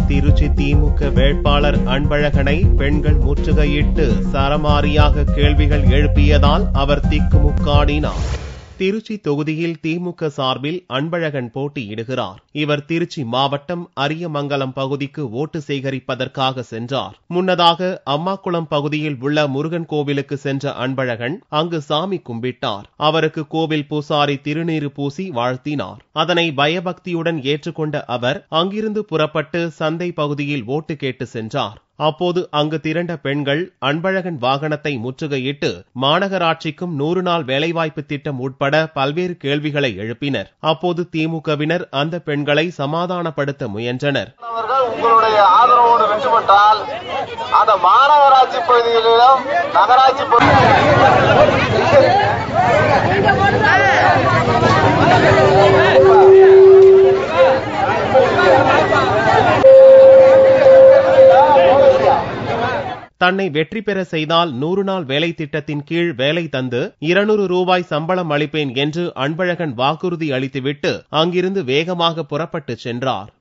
திருச்சி திமுக வேட்பாளர் அன்பழகனை பெண்கள் முற்றுகையிட்டு சரமாரியாக கேள்விகள் எழுப்பியதால் அவர் திக்குமுக்காடினார். திருச்சி தொகுதியில் திமுக சார்பில் அன்பழகன் போட்டியிடுகிறார். இவர் திருச்சி மாவட்டம் அரியமங்கலம் பகுதிக்கு ஓட்டு சேகரிப்பதற்காக சென்றார். முன்னதாக அம்மாக்குளம் பகுதியில் உள்ள முருகன் கோவிலுக்கு சென்ற அன்பழகன் அங்கு சாமி கும்பிட்டார். அவருக்கு கோவில் பூசாரி திருநீறு பூசி வாழ்த்தினார். அதனை பயபக்தியுடன் ஏற்றுக்கொண்ட அவர் அங்கிருந்து புறப்பட்டு சந்தை பகுதியில் ஓட்டு கேட்டு சென்றார். அப்போது அங்கு திரண்ட பெண்கள் அன்பழகன் வாகனத்தை முற்றுகையிட்டு மாநகராட்சிக்கும் 100 நாள் வேலைவாய்ப்பு திட்டம் உட்பட பல்வேறு கேள்விகளை எழுப்பினர். அப்போது திமுகவினர் அந்த பெண்களை சமாதானப்படுத்த முயன்றனர். உங்களுடைய ஆதரவோடு வெற்றி பெற்றால் அந்த மாநகராட்சி பகுதிகளிலும் நகராட்சி தன்னை வெற்றி பெற செய்தால் 100 நாள் வேலை திட்டத்தின் கீழ் வேலை தந்து 200 ரூபாய் சம்பளம் அளிப்பேன் என்று அன்பழகன் வாக்குறுதி அளித்துவிட்டு அங்கிருந்து வேகமாக புறப்பட்டு சென்றார்.